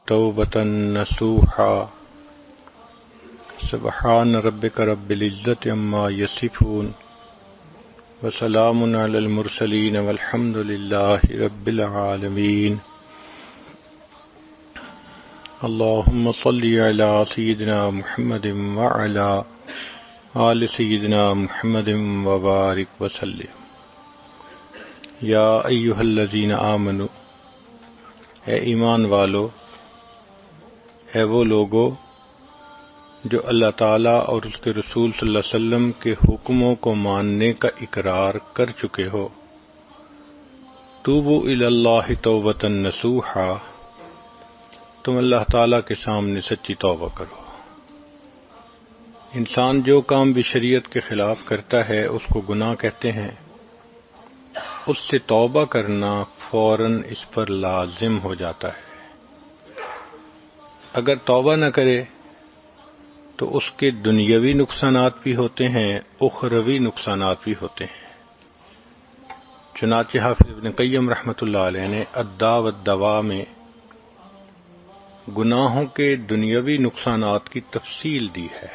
توبة نصوحا سبحان ربك رب العزة عما يصفون وسلام على المرسلين والحمد لله رب العالمين اللهم صل على سيدنا محمد وعلى آل سيدنا محمد وبارك وسلم یا ایھا الذین آمنوا، اے ایمان والو، اے وہ لوگو جو اللہ تعالیٰ اور اس کے رسول صلی اللہ علیہ وسلم کے حکموں کو ماننے کا اقرار کر چکے ہو، توبوا الی اللہ توبۃ نصوحا، تم اللہ تعالیٰ کے سامنے سچی توبہ کرو۔ انسان جو کام بھی شریعت کے خلاف کرتا ہے اس کو گناہ کہتے ہیں، اس سے توبہ کرنا فوراً اس پر لازم ہو جاتا ہے۔ اگر توبہ نہ کرے تو اس کے دنیاوی نقصانات بھی ہوتے ہیں، اخروی نقصانات بھی ہوتے ہیں۔ چنانچہ حافظ ابن قیم رحمۃ اللہ علیہ نے الداء والدواء میں گناہوں کے دنیاوی نقصانات کی تفصیل دی ہے۔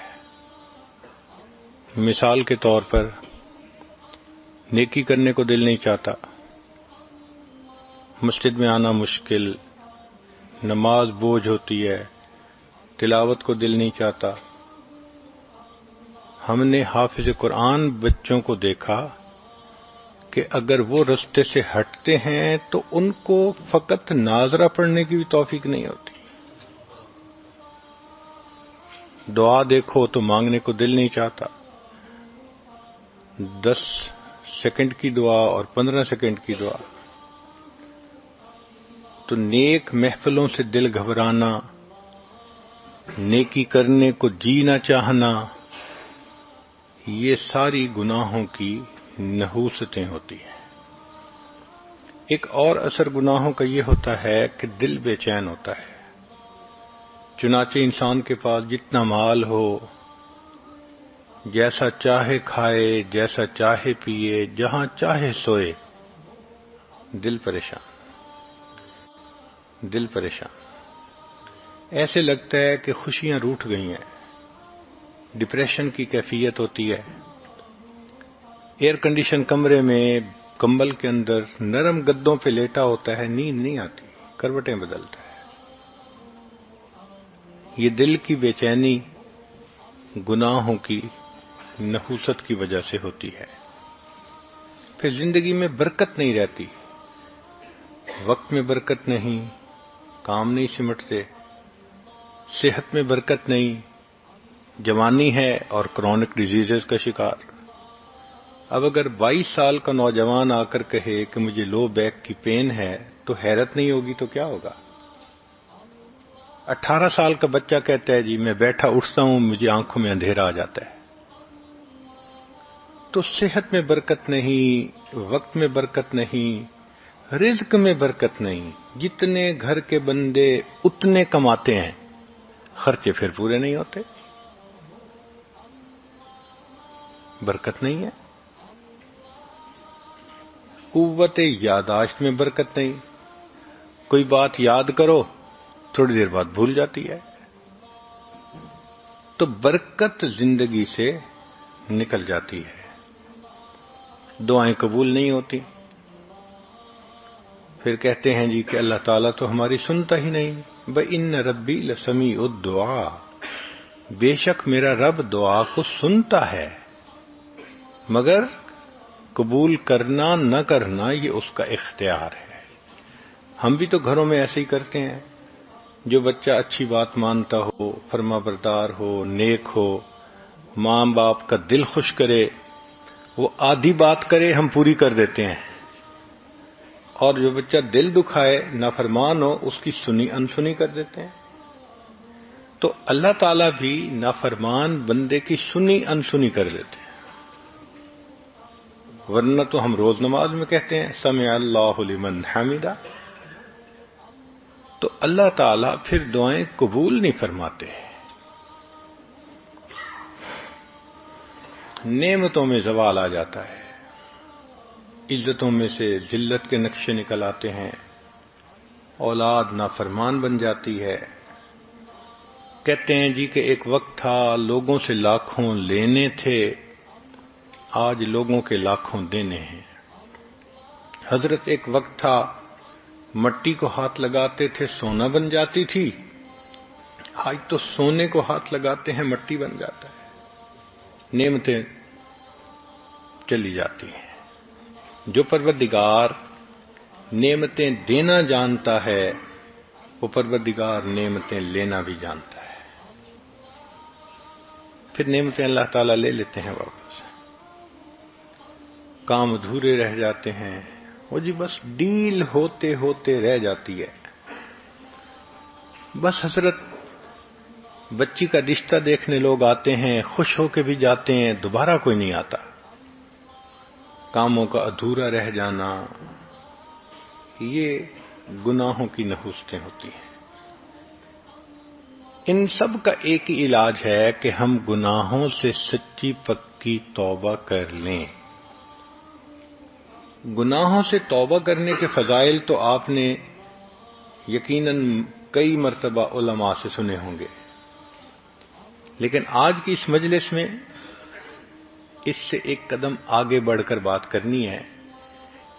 مثال کے طور پر نیکی کرنے کو دل نہیں چاہتا، مسجد میں آنا مشکل، نماز بوجھ ہوتی ہے، تلاوت کو دل نہیں چاہتا۔ ہم نے حافظ قرآن بچوں کو دیکھا کہ اگر وہ رستے سے ہٹتے ہیں تو ان کو فقط ناظرہ پڑھنے کی بھی توفیق نہیں ہوتی۔ دعا دیکھو تو مانگنے کو دل نہیں چاہتا، 10 سیکنڈ کی دعا اور 15 سیکنڈ کی دعا۔ تو نیک محفلوں سے دل گھبرانا، نیکی کرنے کو جی نہ چاہنا، یہ ساری گناہوں کی نحوستیں ہوتی ہیں۔ ایک اور اثر گناہوں کا یہ ہوتا ہے کہ دل بے چین ہوتا ہے۔ چنانچہ انسان کے پاس جتنا مال ہو، جیسا چاہے کھائے، جیسا چاہے پیے، جہاں چاہے سوئے، دل پریشان، دل پریشان، ایسے لگتا ہے کہ خوشیاں روٹھ گئی ہیں۔ ڈپریشن کی کیفیت ہوتی ہے۔ ایئر کنڈیشن کمرے میں کمبل کے اندر نرم گدوں پہ لیٹا ہوتا ہے، نیند نہیں آتی، کروٹیں بدلتا ہے۔ یہ دل کی بے چینی گناہوں کی نحوست کی وجہ سے ہوتی ہے۔ پھر زندگی میں برکت نہیں رہتی، وقت میں برکت نہیں، کام نہیں سمٹتے، صحت میں برکت نہیں، جوانی ہے اور کرونک ڈیزیزز کا شکار۔ اب اگر 22 سال کا نوجوان آ کر کہے کہ مجھے لو بیک کی پین ہے تو حیرت نہیں ہوگی تو کیا ہوگا؟ 18 سال کا بچہ کہتا ہے جی میں بیٹھا اٹھتا ہوں مجھے آنکھوں میں اندھیرا آ جاتا ہے۔ تو صحت میں برکت نہیں، وقت میں برکت نہیں، رزق میں برکت نہیں۔ جتنے گھر کے بندے اتنے کماتے ہیں، خرچے پھر پورے نہیں ہوتے، برکت نہیں ہے۔ قوت یاداشت میں برکت نہیں، کوئی بات یاد کرو تھوڑی دیر بعد بھول جاتی ہے۔ تو برکت زندگی سے نکل جاتی ہے، دعائیں قبول نہیں ہوتی۔ پھر کہتے ہیں جی کہ اللہ تعالیٰ تو ہماری سنتا ہی نہیں۔ بِإِنَّ رَبِّي لَسَمِيعُ الدُّعَاء، بے شک میرا رب دعا کو سنتا ہے، مگر قبول کرنا نہ کرنا یہ اس کا اختیار ہے۔ ہم بھی تو گھروں میں ایسے ہی کرتے ہیں، جو بچہ اچھی بات مانتا ہو، فرما بردار ہو، نیک ہو، ماں باپ کا دل خوش کرے، وہ آدھی بات کرے ہم پوری کر دیتے ہیں، اور جو بچہ دل دکھائے نافرمان ہو اس کی سنی انسنی کر دیتے ہیں۔ تو اللہ تعالیٰ بھی نافرمان بندے کی سنی انسنی کر دیتے ہیں، ورنہ تو ہم روز نماز میں کہتے ہیں سمع اللہ لمن حمدہ۔ تو اللہ تعالیٰ پھر دعائیں قبول نہیں فرماتے، نعمتوں میں زوال آ جاتا ہے، عزتوں میں سے ذلت کے نقشے نکل آتے ہیں، اولاد نافرمان بن جاتی ہے. کہتے ہیں جی کہ ایک وقت تھا لوگوں سے لاکھوں لینے تھے، آج لوگوں کے لاکھوں دینے ہیں. حضرت ایک وقت تھا مٹی کو ہاتھ لگاتے تھے سونا بن جاتی تھی، آج تو سونے کو ہاتھ لگاتے ہیں مٹی بن جاتا ہے. نعمتیں چلی جاتی ہیں. جو پروردگار نعمتیں دینا جانتا ہے وہ پروردگار نعمتیں لینا بھی جانتا ہے. پھر نعمتیں اللہ تعالیٰ لے لیتے ہیں واپس. کام ادھورے رہ جاتے ہیں، وہ جی بس ڈیل ہوتے ہوتے رہ جاتی ہے. بس حضرت بچی کا رشتہ دیکھنے لوگ آتے ہیں، خوش ہو کے بھی جاتے ہیں، دوبارہ کوئی نہیں آتا. کاموں کا ادھورا رہ جانا، یہ گناہوں کی نحوستیں ہوتی ہیں. ان سب کا ایک ہی علاج ہے کہ ہم گناہوں سے سچی پکی توبہ کر لیں. گناہوں سے توبہ کرنے کے فضائل تو آپ نے یقیناً کئی مرتبہ علماء سے سنے ہوں گے، لیکن آج کی اس مجلس میں اس سے ایک قدم آگے بڑھ کر بات کرنی ہے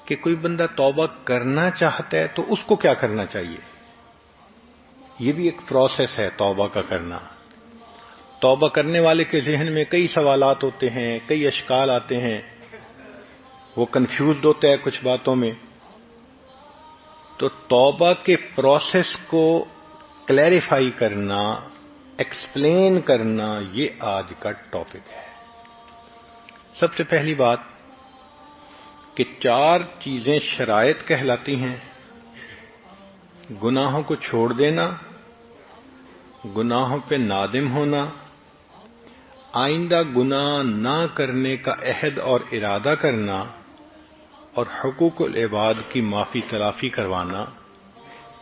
کہ کوئی بندہ توبہ کرنا چاہتا ہے تو اس کو کیا کرنا چاہیے. یہ بھی ایک پروسیس ہے توبہ کا کرنا. توبہ کرنے والے کے ذہن میں کئی سوالات ہوتے ہیں، کئی اشکال آتے ہیں، وہ کنفیوزڈ ہوتا ہے کچھ باتوں میں. تو توبہ کے پروسیس کو کلیریفائی کرنا، ایکسپلین کرنا، یہ آج کا ٹاپک ہے. سب سے پہلی بات کہ 4 چیزیں شرائط کہلاتی ہیں: گناہوں کو چھوڑ دینا، گناہوں پہ نادم ہونا، آئندہ گناہ نہ کرنے کا عہد اور ارادہ کرنا، اور حقوق العباد کی معافی تلافی کروانا.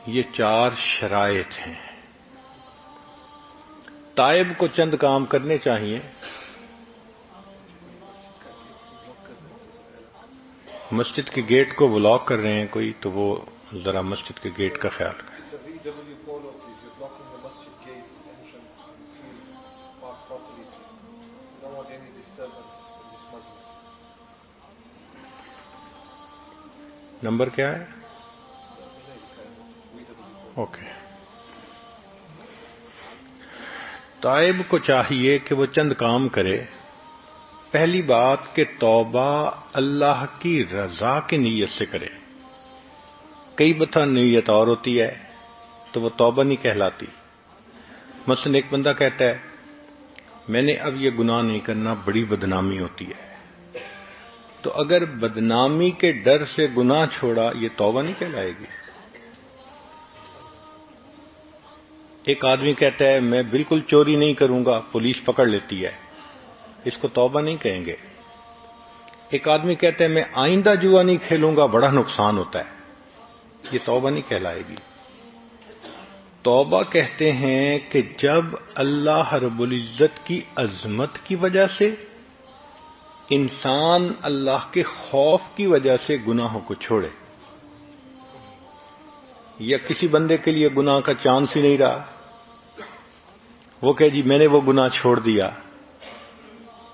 یہ 4 شرائط ہیں. تائب کو چند کام کرنے چاہیے. مسجد کے گیٹ کو بلاک کر رہے ہیں کوئی، تو وہ ذرا مسجد کے گیٹ کا خیال کریں. نمبر کیا ہے؟ اوکے. تائب کو چاہیے کہ وہ چند کام کرے. پہلی بات کہ توبہ اللہ کی رضا کی نیت سے کرے. کئی دفعہ نیت اور ہوتی ہے تو وہ توبہ نہیں کہلاتی. مثلا ایک بندہ کہتا ہے میں نے اب یہ گناہ نہیں کرنا، بڑی بدنامی ہوتی ہے. تو اگر بدنامی کے ڈر سے گناہ چھوڑا، یہ توبہ نہیں کہلائے گی. ایک آدمی کہتا ہے میں بالکل چوری نہیں کروں گا، پولیس پکڑ لیتی ہے، اس کو توبہ نہیں کہیں گے. ایک آدمی کہتا ہے میں آئندہ جوا نہیں کھیلوں گا، بڑا نقصان ہوتا ہے، یہ توبہ نہیں کہلائے گی. توبہ کہتے ہیں کہ جب اللہ رب العزت کی عظمت کی وجہ سے انسان اللہ کے خوف کی وجہ سے گناہوں کو چھوڑے. یا کسی بندے کے لیے گناہ کا چانس ہی نہیں رہا، وہ کہے جی میں نے وہ گناہ چھوڑ دیا،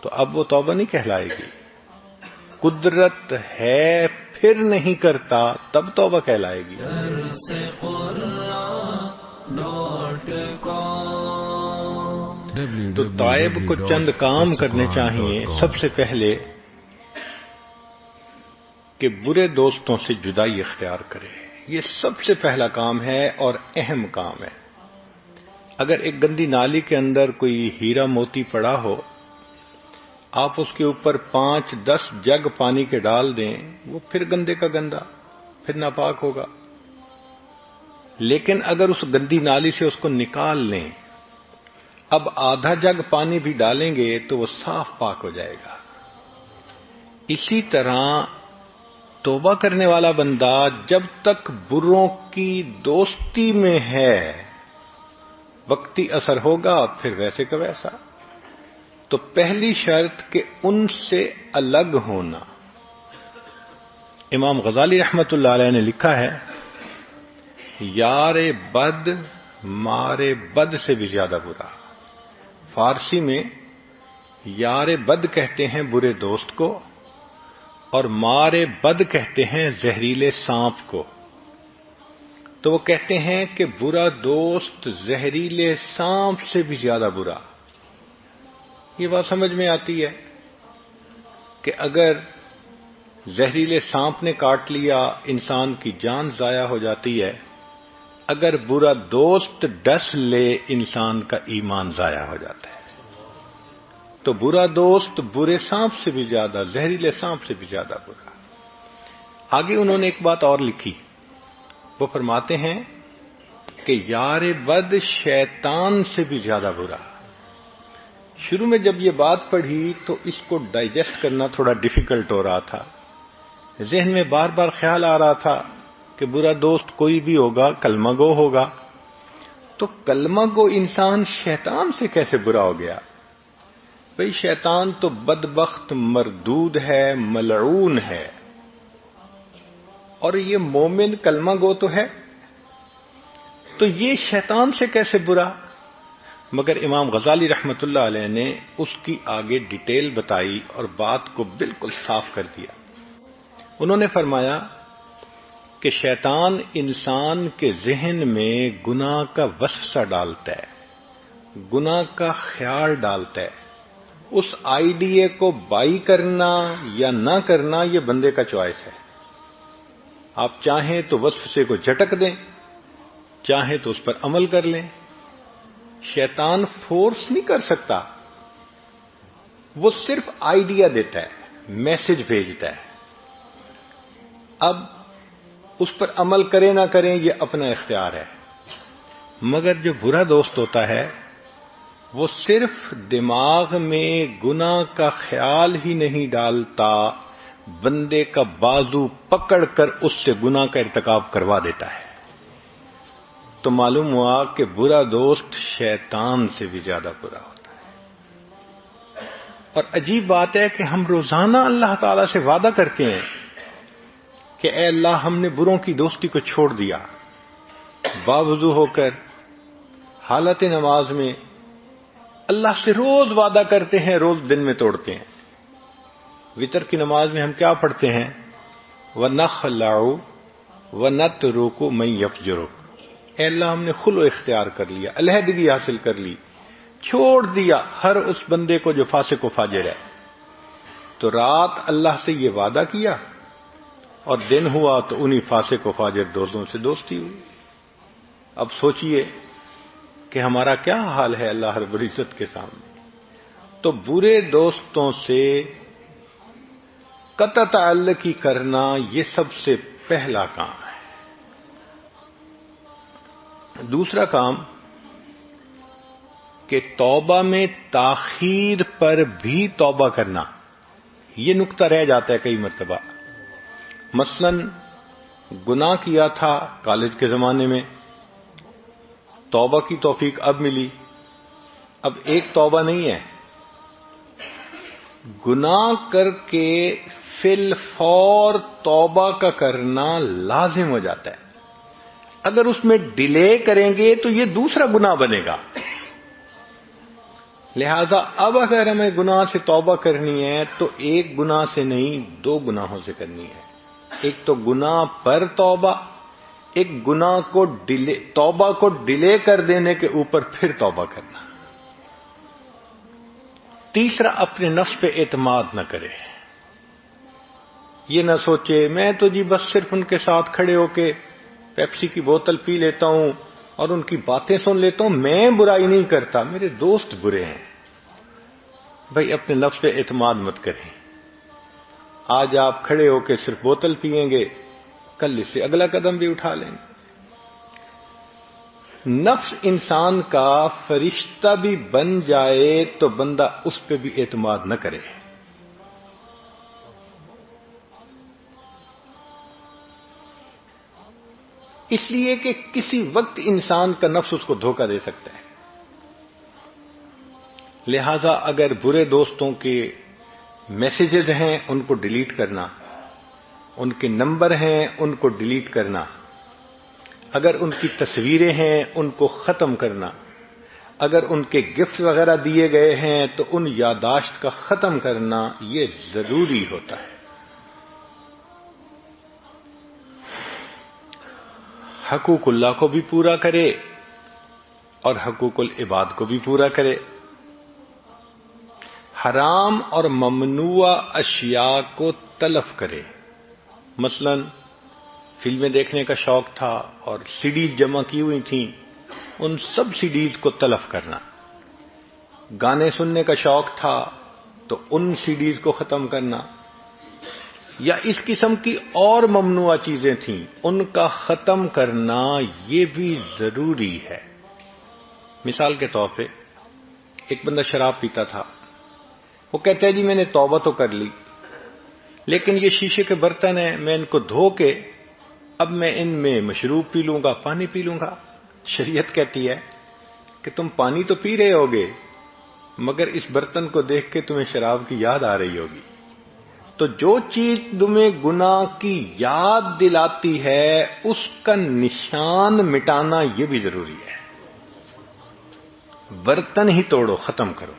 تو اب وہ توبہ نہیں کہلائے گی. قدرت ہے پھر نہیں کرتا تب توبہ کہلائے گی. تو تائب کو چند کام کرنے چاہیے. سب سے پہلے کہ برے دوستوں سے جدائی اختیار کرے. یہ سب سے پہلا کام ہے اور اہم کام ہے. اگر ایک گندی نالی کے اندر کوئی ہیرا موتی پڑا ہو، آپ اس کے اوپر 5-10 جگ پانی کے ڈال دیں، وہ پھر گندے کا گندا، پھر ناپاک ہوگا. لیکن اگر اس گندی نالی سے اس کو نکال لیں، اب آدھا جگ پانی بھی ڈالیں گے تو وہ صاف پاک ہو جائے گا. اسی طرح توبہ کرنے والا بندہ جب تک بروں کی دوستی میں ہے، وقتی اثر ہوگا پھر ویسے کا ویسا. تو پہلی شرط کہ ان سے الگ ہونا. امام غزالی رحمت اللہ علیہ نے لکھا ہے یار بد مارے بد سے بھی زیادہ برا. فارسی میں یار بد کہتے ہیں برے دوست کو اور مارے بد کہتے ہیں زہریلے سانپ کو. تو وہ کہتے ہیں کہ برا دوست زہریلے سانپ سے بھی زیادہ برا. یہ بات سمجھ میں آتی ہے کہ اگر زہریلے سانپ نے کاٹ لیا انسان کی جان ضائع ہو جاتی ہے، اگر برا دوست ڈس لے انسان کا ایمان ضائع ہو جاتا ہے. تو برا دوست برے سانپ سے بھی زیادہ، زہریلے سانپ سے بھی زیادہ برا. آگے انہوں نے ایک بات اور لکھی، وہ فرماتے ہیں کہ یار بد شیطان سے بھی زیادہ برا. شروع میں جب یہ بات پڑھی تو اس کو ڈائجسٹ کرنا تھوڑا ڈیفیکلٹ ہو رہا تھا. ذہن میں بار بار خیال آ رہا تھا کہ برا دوست کوئی بھی ہوگا کلمہ گو ہوگا، تو کلمہ گو انسان شیطان سے کیسے برا ہو گیا؟ بھئی شیطان تو بدبخت مردود ہے، ملعون ہے، اور یہ مومن کلمہ گو تو ہے، تو یہ شیطان سے کیسے برا؟ مگر امام غزالی رحمت اللہ علیہ نے اس کی آگے ڈیٹیل بتائی اور بات کو بالکل صاف کر دیا. انہوں نے فرمایا کہ شیطان انسان کے ذہن میں گناہ کا وسوسہ ڈالتا ہے، گناہ کا خیال ڈالتا ہے. اس آئیڈیے کو بائی کرنا یا نہ کرنا یہ بندے کا چوائس ہے. آپ چاہیں تو وسوسے کو جھٹک دیں، چاہیں تو اس پر عمل کر لیں. شیطان فورس نہیں کر سکتا، وہ صرف آئیڈیا دیتا ہے، میسج بھیجتا ہے. اب اس پر عمل کریں نہ کریں یہ اپنا اختیار ہے. مگر جو برا دوست ہوتا ہے وہ صرف دماغ میں گناہ کا خیال ہی نہیں ڈالتا، بندے کا بازو پکڑ کر اس سے گناہ کا ارتکاب کروا دیتا ہے. تو معلوم ہوا کہ برا دوست شیطان سے بھی زیادہ برا ہوتا ہے. اور عجیب بات ہے کہ ہم روزانہ اللہ تعالی سے وعدہ کرتے ہیں کہ اے اللہ ہم نے بروں کی دوستی کو چھوڑ دیا. باوضو ہو کر حالت نماز میں اللہ سے روز وعدہ کرتے ہیں، روز دن میں توڑتے ہیں. وتر کی نماز میں ہم کیا پڑھتے ہیں؟ وَنَخْلَعُ وَنَتْرُكُ مَن يَفْجُرُكَ. اے اللہ ہم نے خلو اختیار کر لیا، علیحدگی حاصل کر لی، چھوڑ دیا ہر اس بندے کو جو فاسق و فاجر ہے. تو رات اللہ سے یہ وعدہ کیا اور دن ہوا تو انہی فاسق و فاجر دوستوں سے دوستی ہوئی. اب سوچئے کہ ہمارا کیا حال ہے اللہ رب العزت کے سامنے. تو برے دوستوں سے قطع تعلقی کرنا یہ سب سے پہلا کام ہے. دوسرا کام کہ توبہ میں تاخیر پر بھی توبہ کرنا. یہ نقطہ رہ جاتا ہے کئی مرتبہ. مثلا گناہ کیا تھا کالج کے زمانے میں، توبہ کی توفیق اب ملی. اب ایک توبہ نہیں ہے، گناہ کر کے فی الفور توبہ کا کرنا لازم ہو جاتا ہے. اگر اس میں ڈیلے کریں گے تو یہ دوسرا گناہ بنے گا. لہذا اب اگر ہمیں گناہ سے توبہ کرنی ہے تو ایک گناہ سے نہیں، دو گناہوں سے کرنی ہے. ایک تو گناہ پر توبہ، ایک گناہ کو توبہ کو ڈیلے کر دینے کے اوپر پھر توبہ کرنا. تیسرا اپنے نفس پہ اعتماد نہ کرے. یہ نہ سوچے میں تو جی بس صرف ان کے ساتھ کھڑے ہو کے پیپسی کی بوتل پی لیتا ہوں اور ان کی باتیں سن لیتا ہوں، میں برائی نہیں کرتا، میرے دوست برے ہیں. بھائی اپنے نفس پہ اعتماد مت کریں. آج آپ کھڑے ہو کے صرف بوتل پئیں گے، کل اس سے اگلا قدم بھی اٹھا لیں گے. نفس انسان کا فرشتہ بھی بن جائے تو بندہ اس پہ بھی اعتماد نہ کرے. اس لیے کہ کسی وقت انسان کا نفس اس کو دھوکہ دے سکتا ہے. لہذا اگر برے دوستوں کے میسیجز ہیں ان کو ڈیلیٹ کرنا، ان کے نمبر ہیں ان کو ڈیلیٹ کرنا. اگر ان کی تصویریں ہیں ان کو ختم کرنا، اگر ان کے گفٹ وغیرہ دیے گئے ہیں تو ان یادداشت کا ختم کرنا یہ ضروری ہوتا ہے۔ حقوق اللہ کو بھی پورا کرے اور حقوق العباد کو بھی پورا کرے۔ حرام اور ممنوع اشیاء کو تلف کرے۔ مثلا فلمیں دیکھنے کا شوق تھا اور سیڈیز جمع کی ہوئی تھیں، ان سب سیڈیز کو تلف کرنا۔ گانے سننے کا شوق تھا تو ان سیڈیز کو ختم کرنا، یا اس قسم کی اور ممنوع چیزیں تھیں ان کا ختم کرنا یہ بھی ضروری ہے۔ مثال کے طور پہ ایک بندہ شراب پیتا تھا، وہ کہتا ہے جی میں نے توبہ تو کر لی، لیکن یہ شیشے کے برتن ہیں، میں ان کو دھو کے اب میں ان میں مشروب پی لوں گا، پانی پی لوں گا۔ شریعت کہتی ہے کہ تم پانی تو پی رہے ہوگے مگر اس برتن کو دیکھ کے تمہیں شراب کی یاد آ رہی ہوگی۔ تو جو چیز تمہیں گناہ کی یاد دلاتی ہے اس کا نشان مٹانا یہ بھی ضروری ہے۔ برتن ہی توڑو، ختم کرو۔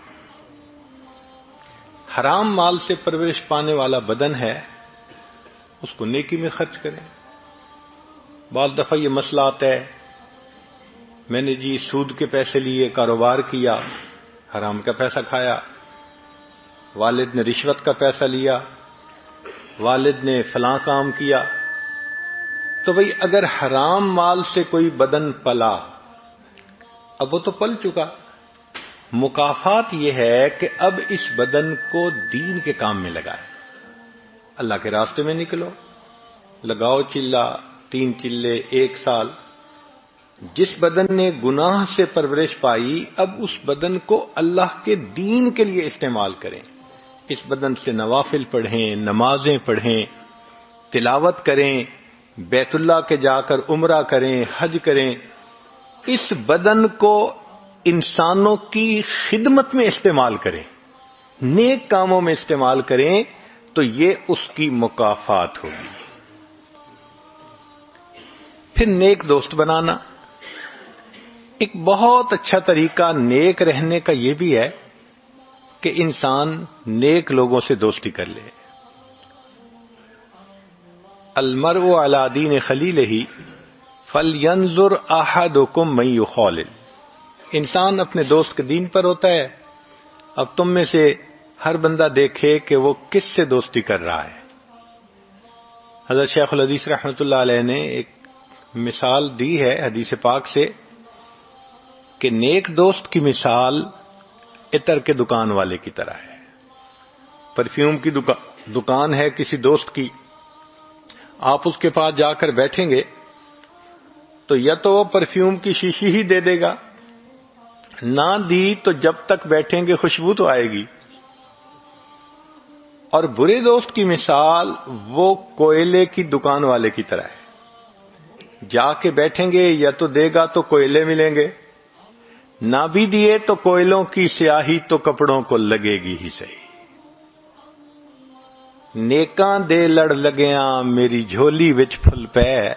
حرام مال سے پرورش پانے والا بدن ہے، اس کو نیکی میں خرچ کریں۔ بعض دفعہ یہ مسئلہ آتا ہے، میں نے جی سود کے پیسے لیے کاروبار کیا، حرام کا پیسہ کھایا، والد نے رشوت کا پیسہ لیا، والد نے فلاں کام کیا۔ تو بھئی اگر حرام مال سے کوئی بدن پلا، اب وہ تو پل چکا، مکافات یہ ہے کہ اب اس بدن کو دین کے کام میں لگائے، اللہ کے راستے میں نکلو، لگاؤ چلہ، 3 چلے، 1 سال۔ جس بدن نے گناہ سے پرورش پائی اب اس بدن کو اللہ کے دین کے لیے استعمال کریں۔ اس بدن سے نوافل پڑھیں، نمازیں پڑھیں، تلاوت کریں، بیت اللہ کے جا کر عمرہ کریں، حج کریں۔ اس بدن کو انسانوں کی خدمت میں استعمال کریں، نیک کاموں میں استعمال کریں، تو یہ اس کی مکافات ہوگی۔ پھر نیک دوست بنانا، ایک بہت اچھا طریقہ نیک رہنے کا یہ بھی ہے کہ انسان نیک لوگوں سے دوستی کر لے۔ المرء علی دین خلیلہ فلینظر احدکم من یخالل۔ انسان اپنے دوست کے دین پر ہوتا ہے۔ اب تم میں سے ہر بندہ دیکھے کہ وہ کس سے دوستی کر رہا ہے۔ حضرت شیخ الحدیث رحمۃ اللہ علیہ نے ایک مثال دی ہے حدیث پاک سے کہ نیک دوست کی مثال عطر کے دکان والے کی طرح ہے۔ پرفیوم کی دکان ہے کسی دوست کی، آپ اس کے پاس جا کر بیٹھیں گے تو یا تو وہ پرفیوم کی شیشی ہی دے دے گا، نہ دی تو جب تک بیٹھیں گے خوشبو تو آئے گی۔ اور برے دوست کی مثال وہ کوئلے کی دکان والے کی طرح ہے، جا کے بیٹھیں گے یا تو دے گا تو کوئلے ملیں گے، نہ بھی دیے تو کوئلوں کی سیاہی تو کپڑوں کو لگے گی ہی صحیح۔ نیکاں دے لڑ لگیاں میری جھولی وچ پھل پے،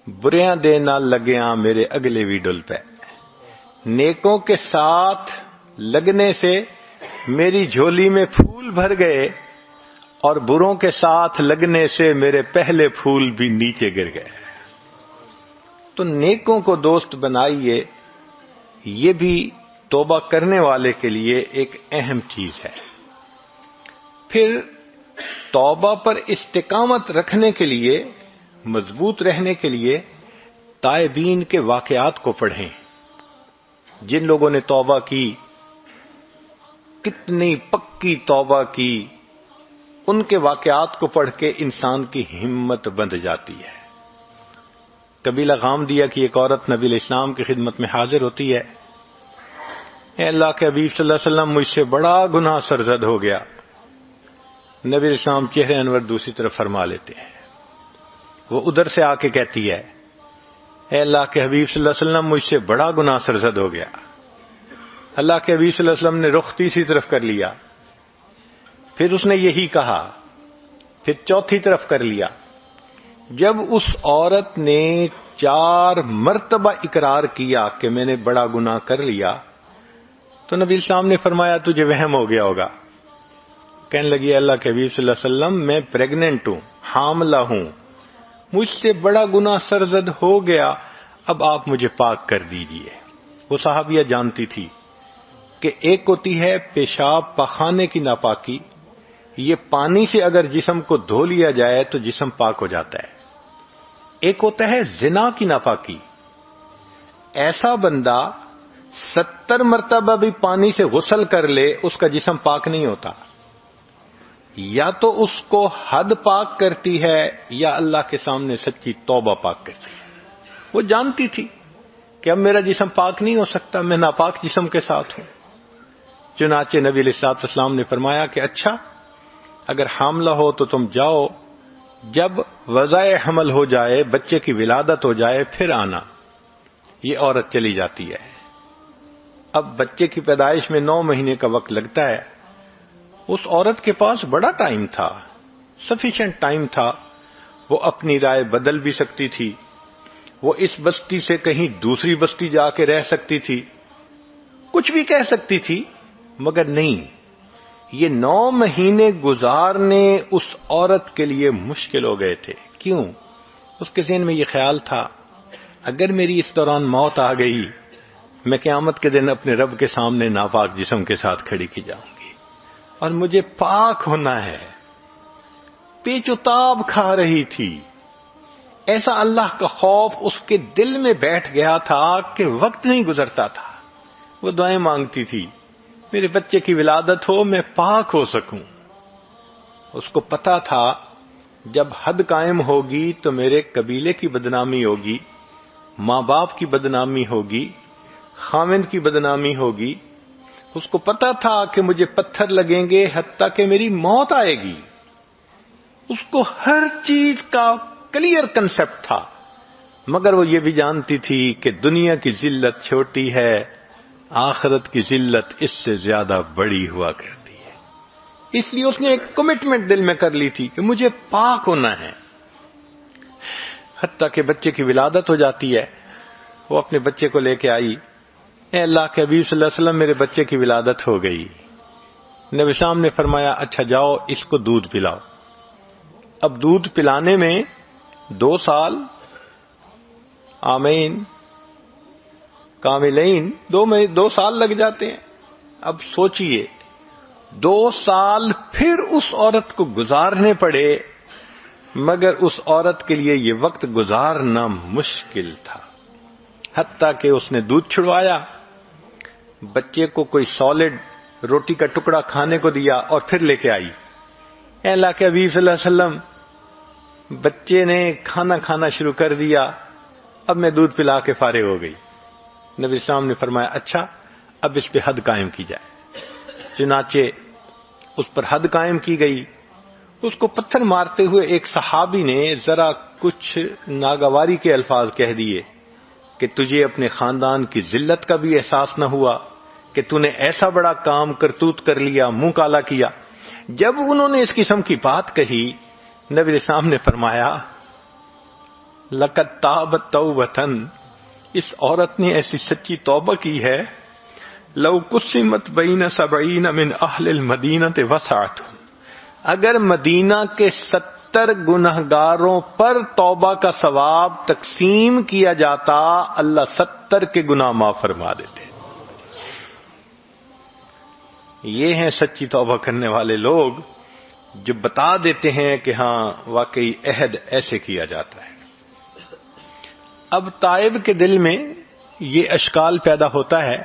بریاں دے نال لگیاں میرے اگلے وی ڈل پے۔ نیکوں کے ساتھ لگنے سے میری جھولی میں پھول بھر گئے اور بروں کے ساتھ لگنے سے میرے پہلے پھول بھی نیچے گر گئے۔ تو نیکوں کو دوست بنائیے، یہ بھی توبہ کرنے والے کے لیے ایک اہم چیز ہے۔ پھر توبہ پر استقامت رکھنے کے لیے، مضبوط رہنے کے لیے تائبین کے واقعات کو پڑھیں۔ جن لوگوں نے توبہ کی، کتنی پکی توبہ کی، ان کے واقعات کو پڑھ کے انسان کی ہمت بندھ جاتی ہے۔ قبیلہ غامدیہ کی ایک عورت نبی علیہ السلام کی خدمت میں حاضر ہوتی ہے، اے اللہ کے حبیب صلی اللہ علیہ وسلم مجھ سے بڑا گناہ سرزد ہو گیا۔ نبی علیہ السلام چہرے انور دوسری طرف فرما لیتے ہیں۔ وہ ادھر سے آ کے کہتی ہے، اے اللہ کے حبیب صلی اللہ علیہ وسلم مجھ سے بڑا گناہ سرزد ہو گیا۔ اللہ کے حبیب صلی اللہ علیہ وسلم نے رخ تیسری طرف کر لیا، پھر اس نے یہی کہا، پھر چوتھی طرف کر لیا، جب اس عورت نے 4 مرتبہ اقرار کیا کہ میں نے بڑا گناہ کر لیا تو نبی السلام نے فرمایا تجھے وہم ہو گیا ہوگا. کہنے لگی اللہ کے حبیب صلی اللہ علیہ وسلم میں پریگننٹ ہوں, حاملہ ہوں, مجھ سے بڑا گناہ سرزد ہو گیا, اب آپ مجھے پاک کر دیجئے. وہ صحابیہ جانتی تھی کہ ایک ہوتی ہے پیشاب پخانے کی ناپاکی, یہ پانی سے اگر جسم کو دھو لیا جائے تو جسم پاک ہو جاتا ہے. ایک ہوتا ہے زنا کی ناپاکی, ایسا بندہ 70 مرتبہ بھی پانی سے غسل کر لے اس کا جسم پاک نہیں ہوتا. یا تو اس کو حد پاک کرتی ہے یا اللہ کے سامنے سچی توبہ پاک کرتی ہے. وہ جانتی تھی کہ اب میرا جسم پاک نہیں ہو سکتا, میں ناپاک جسم کے ساتھ ہوں. چنانچہ نبی علیہ الصلوۃ والسلام نے فرمایا کہ اچھا اگر حاملہ ہو تو تم جاؤ, جب وضع حمل ہو جائے, بچے کی ولادت ہو جائے پھر آنا. یہ عورت چلی جاتی ہے. اب بچے کی پیدائش میں 9 مہینے کا وقت لگتا ہے. اس عورت کے پاس بڑا ٹائم تھا, سفیشینٹ ٹائم تھا. وہ اپنی رائے بدل بھی سکتی تھی, وہ اس بستی سے کہیں دوسری بستی جا کے رہ سکتی تھی, کچھ بھی کہہ سکتی تھی, مگر نہیں, یہ 9 مہینے گزارنے اس عورت کے لیے مشکل ہو گئے تھے. کیوں؟ اس کے ذہن میں یہ خیال تھا اگر میری اس دوران موت آ گئی, میں قیامت کے دن اپنے رب کے سامنے ناپاک جسم کے ساتھ کھڑی کی جاؤں گی اور مجھے پاک ہونا ہے. پیچ و تاب کھا رہی تھی. ایسا اللہ کا خوف اس کے دل میں بیٹھ گیا تھا کہ وقت نہیں گزرتا تھا. وہ دعائیں مانگتی تھی میرے بچے کی ولادت ہو, میں پاک ہو سکوں. اس کو پتا تھا جب حد قائم ہوگی تو میرے قبیلے کی بدنامی ہوگی, ماں باپ کی بدنامی ہوگی, خاوند کی بدنامی ہوگی. اس کو پتا تھا کہ مجھے پتھر لگیں گے حتیٰ کہ میری موت آئے گی. اس کو ہر چیز کا کلیئر کنسپٹ تھا, مگر وہ یہ بھی جانتی تھی کہ دنیا کی ذلت چھوٹی ہے, آخرت کی ذلت اس سے زیادہ بڑی ہوا کرتی ہے. اس لیے اس نے ایک کمٹمنٹ دل میں کر لی تھی کہ مجھے پاک ہونا ہے. حتیٰ کہ بچے کی ولادت ہو جاتی ہے. وہ اپنے بچے کو لے کے آئی, اے اللہ کے حبیب صلی اللہ علیہ وسلم میرے بچے کی ولادت ہو گئی. نبی صاحب نے فرمایا اچھا جاؤ اس کو دودھ پلاؤ. اب دودھ پلانے میں 2 سال آمین کاملین 2 سال لگ جاتے ہیں. اب سوچئے 2 سال پھر اس عورت کو گزارنے پڑے, مگر اس عورت کے لیے یہ وقت گزارنا مشکل تھا. حتیٰ کہ اس نے دودھ چھڑوایا, بچے کو کوئی سالڈ روٹی کا ٹکڑا کھانے کو دیا اور پھر لے کے آئی. اے اللہ کے حبیب صلی اللہ علیہ وسلم بچے نے کھانا کھانا شروع کر دیا, اب میں دودھ پلا کے فارغ ہو گئی. نبی اسلام نے فرمایا اچھا اب اس پہ حد قائم کی جائے. چنانچہ اس پر حد قائم کی گئی. اس کو پتھر مارتے ہوئے ایک صحابی نے ذرا کچھ ناگواری کے الفاظ کہہ دیے کہ تجھے اپنے خاندان کی ذلت کا بھی احساس نہ ہوا کہ تو نے ایسا بڑا کام کرتوت کر لیا, منہ کالا کیا. جب انہوں نے اس قسم کی بات کہی, نبی اسلام نے فرمایا لقد تابت توبۃ, اس عورت نے ایسی سچی توبہ کی ہے لو قسمت بین 70 من اہل المدینہ وسعت, اگر مدینہ کے 70 گنہگاروں پر توبہ کا ثواب تقسیم کیا جاتا اللہ 70 کے گناہ معاف فرما دیتے. یہ ہیں سچی توبہ کرنے والے لوگ جو بتا دیتے ہیں کہ ہاں واقعی عہد ایسے کیا جاتا ہے. اب تائب کے دل میں یہ اشکال پیدا ہوتا ہے,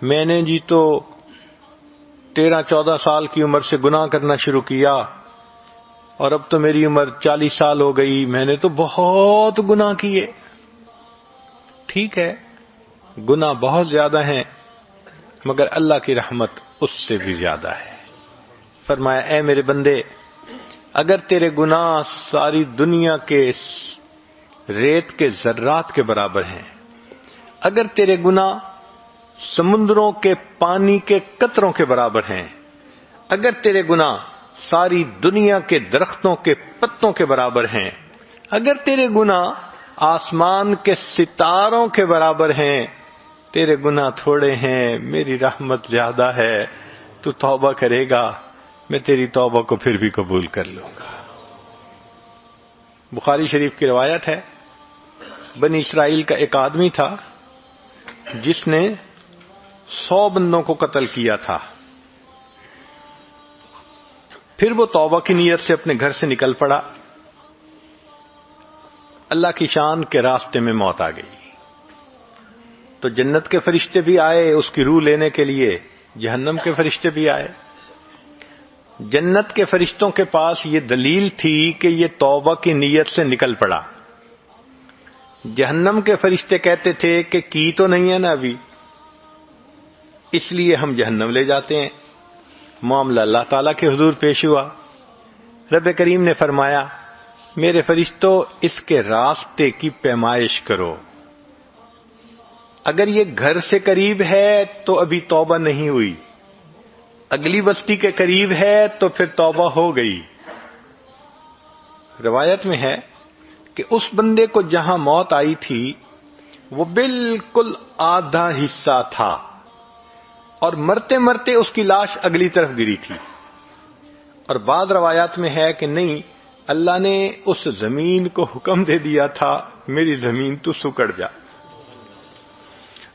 میں نے جی تو 13-14 سال کی عمر سے گناہ کرنا شروع کیا اور اب تو میری عمر 40 سال ہو گئی, میں نے تو بہت گناہ کیے. ٹھیک ہے گناہ بہت زیادہ ہیں, مگر اللہ کی رحمت اس سے بھی زیادہ ہے. فرمایا اے میرے بندے, اگر تیرے گناہ ساری دنیا کے ریت کے ذرات کے برابر ہیں, اگر تیرے گناہ سمندروں کے پانی کے قطروں کے برابر ہیں, اگر تیرے گناہ ساری دنیا کے درختوں کے پتوں کے برابر ہیں، اگر تیرے گناہ آسمان کے ستاروں کے برابر ہیں، تیرے گناہ تھوڑے ہیں، میری رحمت زیادہ ہے، تو توبہ کرے گا، میں تیری توبہ کو پھر بھی قبول کر لوں گا۔ بخاری شریف کی روایت ہے، بنی اسرائیل کا ایک آدمی تھا جس نے 100 بندوں کو قتل کیا تھا۔ پھر وہ توبہ کی نیت سے اپنے گھر سے نکل پڑا، اللہ کی شان کے راستے میں موت آ گئی تو جنت کے فرشتے بھی آئے اس کی روح لینے کے لیے، جہنم کے فرشتے بھی آئے۔ جنت کے فرشتوں کے پاس یہ دلیل تھی کہ یہ توبہ کی نیت سے نکل پڑا، جہنم کے فرشتے کہتے تھے کہ کی تو نہیں ہے نا ابھی، اس لیے ہم جہنم لے جاتے ہیں۔ معاملہ اللہ تعالیٰ کے حضور پیش ہوا، رب کریم نے فرمایا میرے فرشتوں اس کے راستے کی پیمائش کرو، اگر یہ گھر سے قریب ہے تو ابھی توبہ نہیں ہوئی، اگلی بستی کے قریب ہے تو پھر توبہ ہو گئی۔ روایت میں ہے کہ اس بندے کو جہاں موت آئی تھی وہ بالکل آدھا حصہ تھا اور مرتے مرتے اس کی لاش اگلی طرف گری تھی، اور بعض روایات میں ہے کہ نہیں، اللہ نے اس زمین کو حکم دے دیا تھا میری زمین تو سکڑ جا،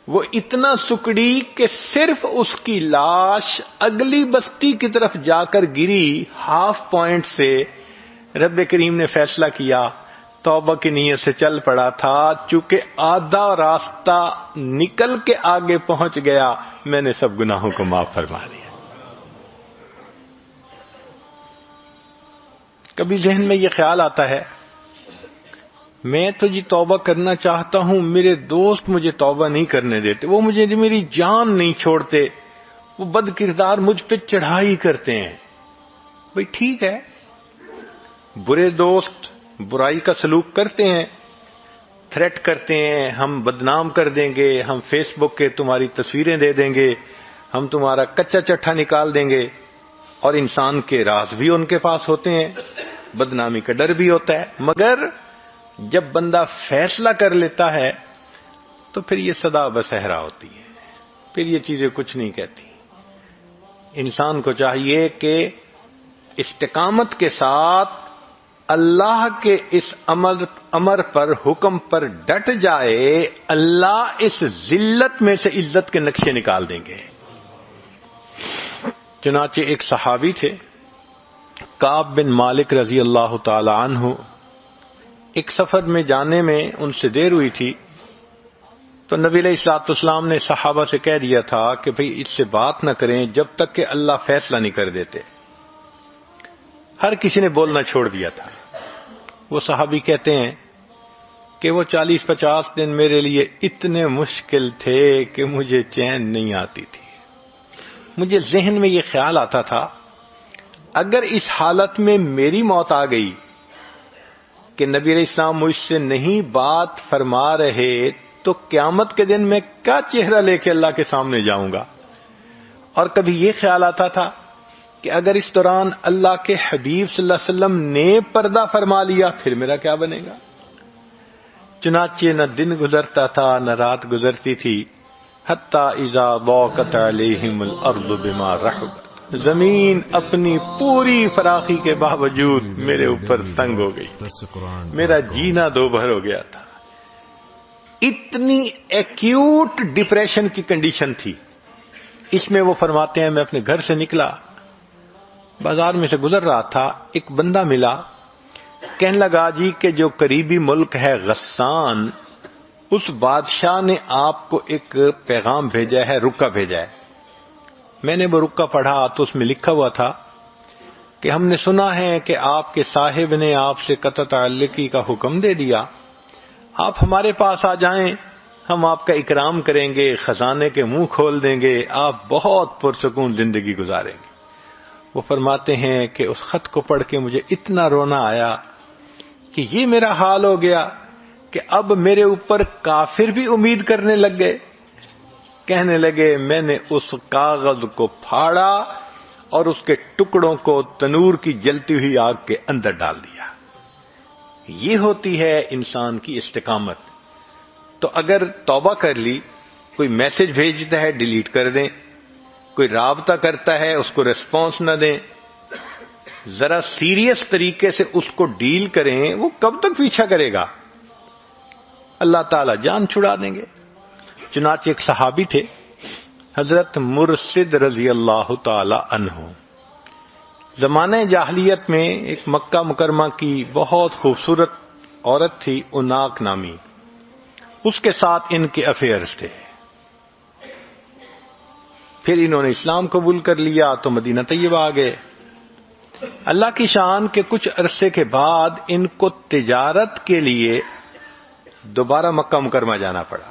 وہ اتنا سکڑی کہ صرف اس کی لاش اگلی بستی کی طرف جا کر گری، ہاف پوائنٹ سے رب کریم نے فیصلہ کیا، توبہ کی نیت سے چل پڑا تھا، چونکہ آدھا راستہ نکل کے آگے پہنچ گیا، میں نے سب گناہوں کو معاف فرما دیا۔ کبھی ذہن میں یہ خیال آتا ہے میں تو جی توبہ کرنا چاہتا ہوں، میرے دوست مجھے توبہ نہیں کرنے دیتے، وہ مجھے میری جان نہیں چھوڑتے، وہ بد کردار مجھ پہ چڑھائی کرتے ہیں۔ بھئی ٹھیک ہے، برے دوست برائی کا سلوک کرتے ہیں، تھریٹ کرتے ہیں، ہم بدنام کر دیں گے، ہم فیس بک کے تمہاری تصویریں دے دیں گے، ہم تمہارا کچا چٹھا نکال دیں گے، اور انسان کے راز بھی ان کے پاس ہوتے ہیں، بدنامی کا ڈر بھی ہوتا ہے، مگر جب بندہ فیصلہ کر لیتا ہے تو پھر یہ صدا بصحرا ہوتی ہے، پھر یہ چیزیں کچھ نہیں کہتی۔ انسان کو چاہیے کہ استقامت کے ساتھ اللہ کے اس امر پر، حکم پر ڈٹ جائے، اللہ اس ذلت میں سے عزت کے نقشے نکال دیں گے۔ چنانچہ ایک صحابی تھے کعب بن مالک رضی اللہ تعالی عنہ، ایک سفر میں جانے میں ان سے دیر ہوئی تھی تو نبی علیہ الصلوۃ والسلام نے صحابہ سے کہہ دیا تھا کہ بھئی اس سے بات نہ کریں جب تک کہ اللہ فیصلہ نہیں کر دیتے۔ ہر کسی نے بولنا چھوڑ دیا تھا۔ وہ صحابی کہتے ہیں کہ وہ 40-50 دن میرے لیے اتنے مشکل تھے کہ مجھے چین نہیں آتی تھی۔ مجھے ذہن میں یہ خیال آتا تھا اگر اس حالت میں میری موت آ گئی کہ نبی علیہ السلام مجھ سے نہیں بات فرما رہے تو قیامت کے دن میں کیا چہرہ لے کے اللہ کے سامنے جاؤں گا۔ اور کبھی یہ خیال آتا تھا کہ اگر اس دوران اللہ کے حبیب صلی اللہ علیہ وسلم نے پردہ فرما لیا پھر میرا کیا بنے گا۔ چنانچہ نہ دن گزرتا تھا نہ رات گزرتی تھی، حتی اذا ضاقت علیہم الارض بما رحبت، زمین اپنی پوری فراخی کے باوجود میرے اوپر تنگ ہو گئی، میرا جینا دو بھر ہو گیا تھا۔ اتنی ایکیوٹ ڈپریشن کی کنڈیشن تھی۔ اس میں وہ فرماتے ہیں میں اپنے گھر سے نکلا، بازار میں سے گزر رہا تھا، ایک بندہ ملا، کہنے لگا جی کہ جو قریبی ملک ہے غسان، اس بادشاہ نے آپ کو ایک پیغام بھیجا ہے، رکا بھیجا ہے۔ میں نے وہ رکا پڑھا تو اس میں لکھا ہوا تھا کہ ہم نے سنا ہے کہ آپ کے صاحب نے آپ سے قطع تعلقی کا حکم دے دیا، آپ ہمارے پاس آ جائیں، ہم آپ کا اکرام کریں گے، خزانے کے منہ کھول دیں گے، آپ بہت پرسکون زندگی گزاریں گے۔ وہ فرماتے ہیں کہ اس خط کو پڑھ کے مجھے اتنا رونا آیا کہ یہ میرا حال ہو گیا کہ اب میرے اوپر کافر بھی امید کرنے لگ گئے۔ کہنے لگے میں نے اس کاغذ کو پھاڑا اور اس کے ٹکڑوں کو تنور کی جلتی ہوئی آگ کے اندر ڈال دیا۔ یہ ہوتی ہے انسان کی استقامت۔ تو اگر توبہ کر لی، کوئی میسج بھیجتا ہے ڈیلیٹ کر دیں، کوئی رابطہ کرتا ہے اس کو ریسپانس نہ دیں، ذرا سیریس طریقے سے اس کو ڈیل کریں، وہ کب تک پیچھا کرے گا؟ اللہ تعالی جان چھڑا دیں گے۔ چنانچہ ایک صحابی تھے حضرت مرشد رضی اللہ تعالی عنہ، زمانہ جاہلیت میں ایک مکہ مکرمہ کی بہت خوبصورت عورت تھی اناق نامی، اس کے ساتھ ان کے افیئرز تھے۔ پھر انہوں نے اسلام قبول کر لیا تو مدینہ طیبہ آ گئے۔ اللہ کی شان کے کچھ عرصے کے بعد ان کو تجارت کے لیے دوبارہ مکہ مکرمہ جانا پڑا۔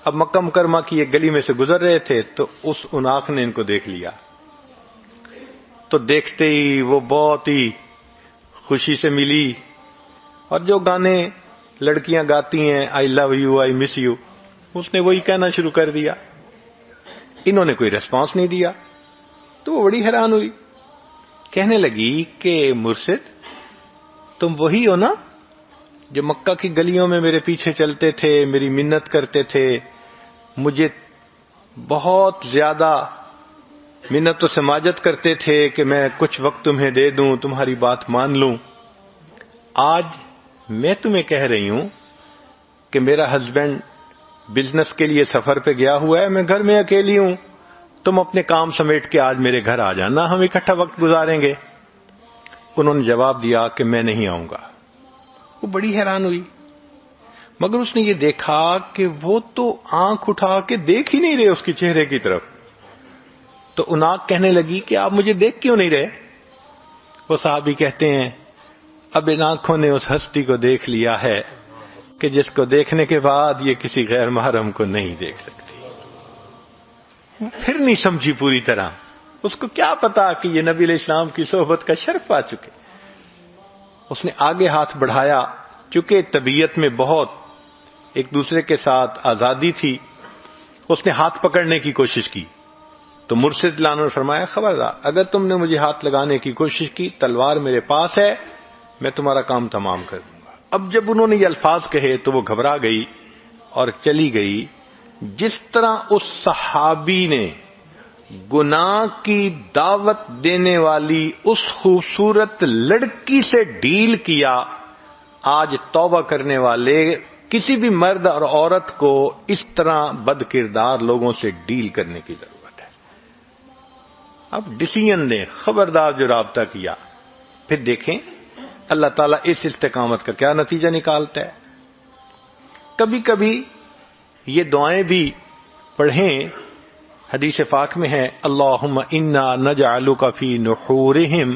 اب مکہ مکرمہ کی ایک گلی میں سے گزر رہے تھے تو اس اناق نے ان کو دیکھ لیا، تو دیکھتے ہی وہ بہت ہی خوشی سے ملی، اور جو گانے لڑکیاں گاتی ہیں آئی love you I miss you, اس نے وہی کہنا شروع کر دیا۔ انہوں نے کوئی ریسپانس نہیں دیا تو وہ بڑی حیران ہوئی، کہنے لگی کہ مرشد تم وہی ہو نا جو مکہ کی گلیوں میں میرے پیچھے چلتے تھے، میری منت کرتے تھے، مجھے بہت زیادہ منت و سماجت کرتے تھے کہ میں کچھ وقت تمہیں دے دوں، تمہاری بات مان لوں۔ آج میں تمہیں کہہ رہی ہوں کہ میرا ہسبینڈ بزنس کے لیے سفر پہ گیا ہوا ہے، میں گھر میں اکیلی ہوں، تم اپنے کام سمیٹ کے آج میرے گھر آ جانا، ہم اکٹھا وقت گزاریں گے۔ انہوں نے جواب دیا کہ میں نہیں آؤں گا۔ وہ بڑی حیران ہوئی، مگر اس نے یہ دیکھا کہ وہ تو آنکھ اٹھا کے دیکھ ہی نہیں رہے اس کے چہرے کی طرف۔ تو اناق کہنے لگی کہ آپ مجھے دیکھ کیوں نہیں رہے؟ وہ صحابی کہتے ہیں اب ان آنکھوں نے اس ہستی کو دیکھ لیا ہے کہ جس کو دیکھنے کے بعد یہ کسی غیر محرم کو نہیں دیکھ سکتی۔ پھر نہیں سمجھی پوری طرح، اس کو کیا پتا کہ یہ نبی علیہ السلام کی صحبت کا شرف پا چکے۔ اس نے آگے ہاتھ بڑھایا، چونکہ طبیعت میں بہت ایک دوسرے کے ساتھ آزادی تھی، اس نے ہاتھ پکڑنے کی کوشش کی تو مرشد لانو نے فرمایا خبردار، اگر تم نے مجھے ہاتھ لگانے کی کوشش کی، تلوار میرے پاس ہے، میں تمہارا کام تمام کر دوں گا۔ اب جب انہوں نے یہ الفاظ کہے تو وہ گھبرا گئی اور چلی گئی۔ جس طرح اس صحابی نے گناہ کی دعوت دینے والی اس خوبصورت لڑکی سے ڈیل کیا، آج توبہ کرنے والے کسی بھی مرد اور عورت کو اس طرح بد کردار لوگوں سے ڈیل کرنے کی ضرورت ہے۔ اب ڈیسیژن لیں، خبردار جو رابطہ کیا، پھر دیکھیں اللہ تعالیٰ اس استقامت کا کیا نتیجہ نکالتا ہے۔ کبھی کبھی یہ دعائیں بھی پڑھیں، حدیث پاک میں ہے اللہم انا نجعلک فی نحورہم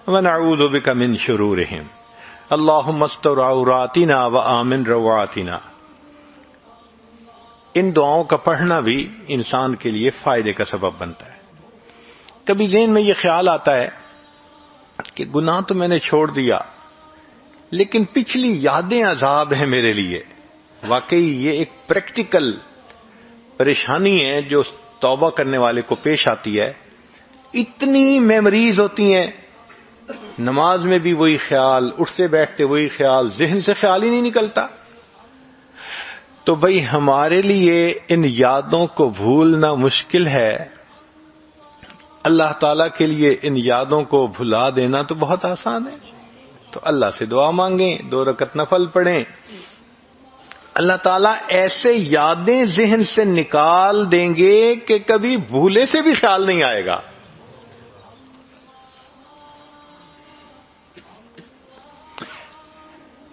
ونعوذ بک من شرورہم اللہم استر عوراتنا وآمن روعاتنا۔ ان دعاؤں کا پڑھنا بھی انسان کے لیے فائدے کا سبب بنتا ہے۔ کبھی ذہن میں یہ خیال آتا ہے کہ گناہ تو میں نے چھوڑ دیا، لیکن پچھلی یادیں عذاب ہیں میرے لیے۔ واقعی یہ ایک پریکٹیکل پریشانی ہے جو توبہ کرنے والے کو پیش آتی ہے۔ اتنی میموریز ہوتی ہیں، نماز میں بھی وہی خیال، اٹھتے بیٹھتے وہی خیال، ذہن سے خیال ہی نہیں نکلتا۔ تو بھئی ہمارے لیے ان یادوں کو بھولنا مشکل ہے، اللہ تعالیٰ کے لیے ان یادوں کو بھلا دینا تو بہت آسان ہے۔ تو اللہ سے دعا مانگیں، 2 رکعت نفل پڑھیں، اللہ تعالیٰ ایسے یادیں ذہن سے نکال دیں گے کہ کبھی بھولے سے بھی خیال نہیں آئے گا۔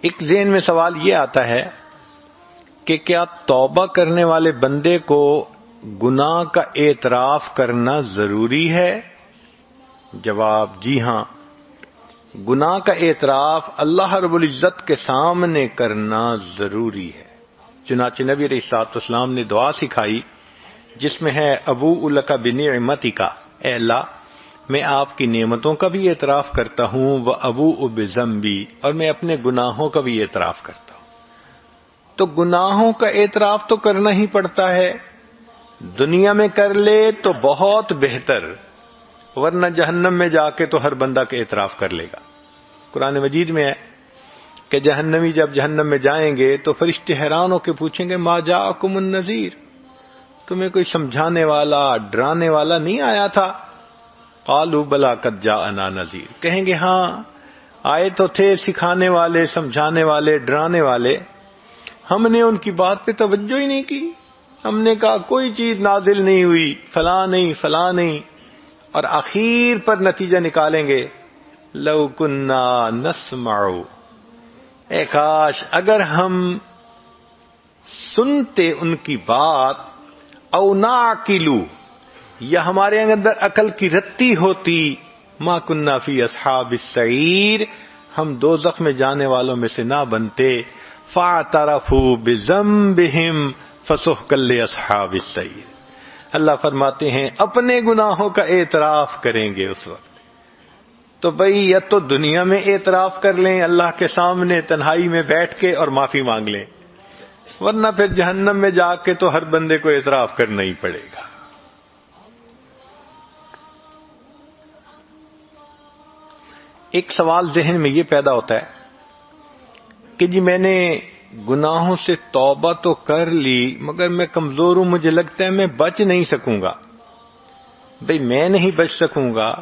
ایک ذہن میں سوال یہ آتا ہے کہ کیا توبہ کرنے والے بندے کو گناہ کا اعتراف کرنا ضروری ہے؟ جواب جی ہاں، گناہ کا اعتراف اللہ رب العزت کے سامنے کرنا ضروری ہے۔ چنانچہ نبی علیہ الصلوۃ والسلام نے دعا سکھائی جس میں ہے ابوء لک بنعمتک، اے اللہ میں آپ کی نعمتوں کا بھی اعتراف کرتا ہوں، وابوء بذنبی، اور میں اپنے گناہوں کا بھی اعتراف کرتا ہوں۔ تو گناہوں کا اعتراف تو کرنا ہی پڑتا ہے، دنیا میں کر لے تو بہت بہتر، ورنہ جہنم میں جا کے تو ہر بندہ کے اعتراف کر لے گا۔ قرآن مجید میں ہے کہ جہنمی جب جہنم میں جائیں گے تو فرشتے حیران ہو کے پوچھیں گے ما جاءکم النذیر، تمہیں کوئی سمجھانے والا ڈرانے والا نہیں آیا تھا؟ قالوا بلا قد جاءنا نذیر، کہیں گے ہاں آئے تو تھے سکھانے والے، سمجھانے والے، ڈرانے والے، ہم نے ان کی بات پہ توجہ ہی نہیں کی، ہم نے کہا کوئی چیز نازل نہیں ہوئی، فلاں نہیں فلاں نہیں، اور آخر پر نتیجہ نکالیں گے لو کنا نسمع، اے کاش اگر ہم سنتے ان کی بات، او نعقلو، یا ہمارے اندر عقل کی رتی ہوتی، ما کنا فی اصحاب السعیر، ہم دوزخ میں جانے والوں میں سے نہ بنتے، فاعترفوا بذنبہم فسحقا لاصحاب السعیر۔ اللہ فرماتے ہیں اپنے گناہوں کا اعتراف کریں گے اس وقت، تو بھئی یا تو دنیا میں اعتراف کر لیں اللہ کے سامنے تنہائی میں بیٹھ کے اور معافی مانگ لیں، ورنہ پھر جہنم میں جا کے تو ہر بندے کو اعتراف کرنا ہی پڑے گا۔ ایک سوال ذہن میں یہ پیدا ہوتا ہے کہ جی میں نے گناہوں سے توبہ تو کر لی مگر میں کمزور ہوں، مجھے لگتا ہے میں بچ نہیں سکوں گا۔ بھئی میں نہیں بچ سکوں گا،